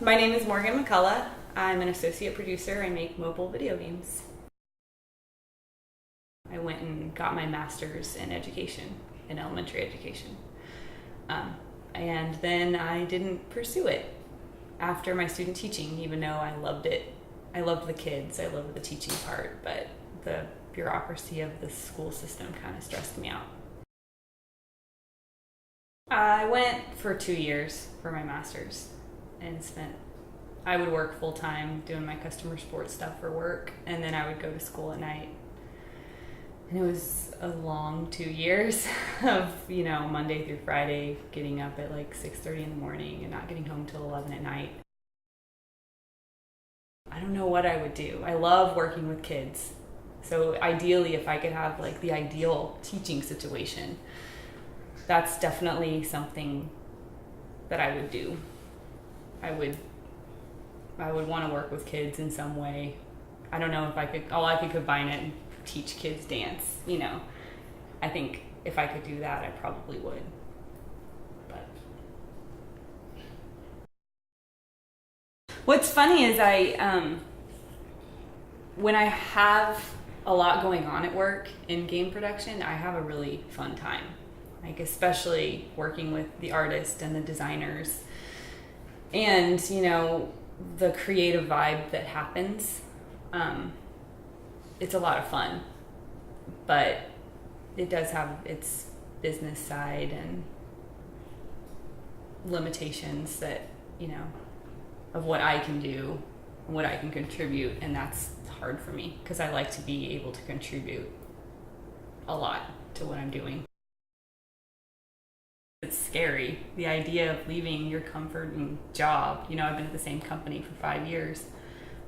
My name is Morgan McCullough. I'm an associate producer. I make mobile video games. I went and got my master's in education, in elementary education. And then I didn't pursue it after my student teaching, even though I loved it. I loved the kids, I loved the teaching part, but the bureaucracy of the school system kind of stressed me out. I went for 2 years for my master's and I would work full time doing my customer support stuff for work, and then I would go to school at night. And it was a long 2 years of, Monday through Friday, getting up at like 6:30 in the morning and not getting home till 11 at night. I don't know what I would do. I love working with kids. So ideally, if I could have like the ideal teaching situation, that's definitely something that I would do. I would want to work with kids in some way. I don't know if I could combine it and teach kids dance, I think if I could do that, I probably would. But what's funny is when I have a lot going on at work in game production, I have a really fun time. Like especially working with the artists and the designers and, the creative vibe that happens. It's a lot of fun, but it does have its business side and limitations that, of what I can do and what I can contribute. And that's hard for me because I like to be able to contribute a lot to what I'm doing. It's scary, the idea of leaving your comforting job. I've been at the same company for 5 years,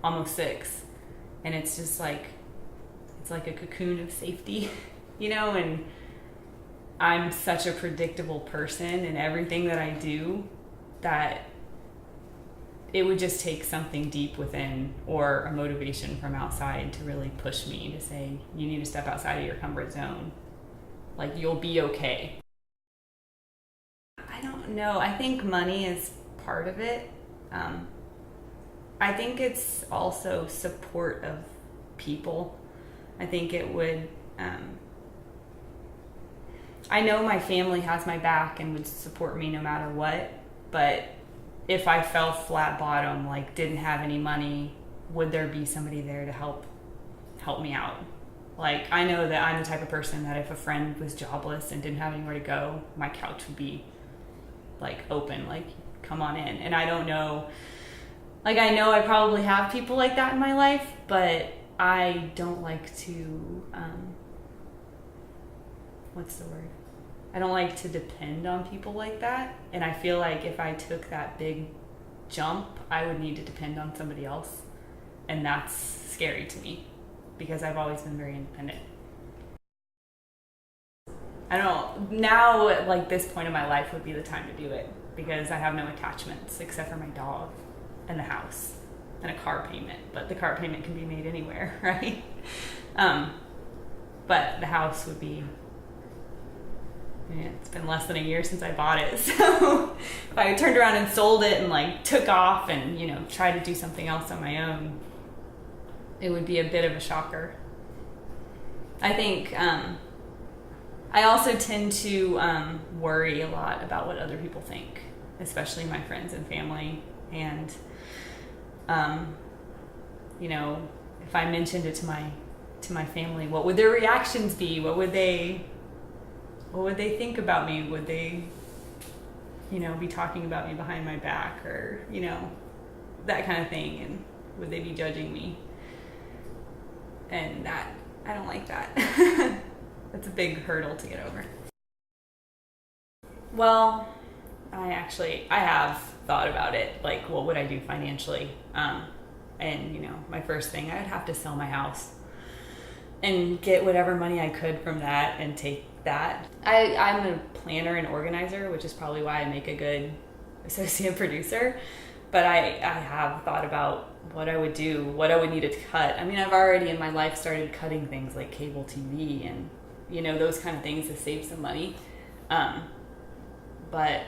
almost 6. And it's just like, it's like a cocoon of safety, and I'm such a predictable person in everything that I do that it would just take something deep within or a motivation from outside to really push me to say, you need to step outside of your comfort zone. Like, you'll be okay. I don't know. I think money is part of it. I think it's also support of people. I think it would, I know my family has my back and would support me no matter what, but if I fell flat bottom, like didn't have any money, would there be somebody there to help me out? Like, I know that I'm the type of person that if a friend was jobless and didn't have anywhere to go, my couch would be like open, like come on in. And I don't know, like I know I probably have people like that in my life, but I don't like to, what's the word? I don't like to depend on people like that. And I feel like if I took that big jump, I would need to depend on somebody else. And that's scary to me because I've always been very independent. I don't know, now like this point in my life would be the time to do it because I have no attachments except for my dog and the house and a car payment, but the car payment can be made anywhere, right? But the house would be, it's been less than a year since I bought it. So if I turned around and sold it and like took off and, tried to do something else on my own, it would be a bit of a shocker. I think, I also tend to worry a lot about what other people think, especially my friends and family. And, if I mentioned it to my family, what would their reactions be? What would they think about me? Would they, be talking about me behind my back or, that kind of thing? And would they be judging me? And that, I don't like that. That's a big hurdle to get over. Well, I have thought about it. Like, what would I do financially? And, my first thing, I would have to sell my house and get whatever money I could from that and take that. I'm a planner and organizer, which is probably why I make a good associate producer. But I have thought about what I would do, what I would need to cut. I mean, I've already in my life started cutting things like cable TV and, those kind of things to save some money. But I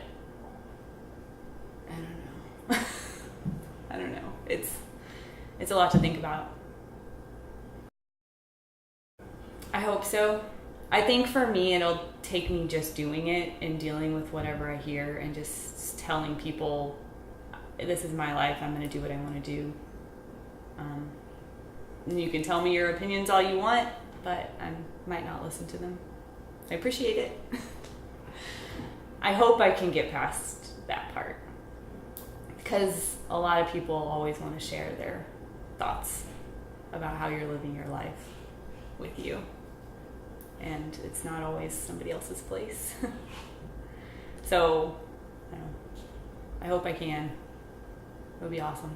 don't know. I don't know. It's a lot to think about. I hope so. I think for me, it'll take me just doing it and dealing with whatever I hear and just telling people, this is my life. I'm going to do what I want to do. And you can tell me your opinions all you want, but I might not listen to them. I appreciate it. I hope I can get past that part, because a lot of people always want to share their thoughts about how you're living your life with you. And it's not always somebody else's place. So, I hope I can. It would be awesome.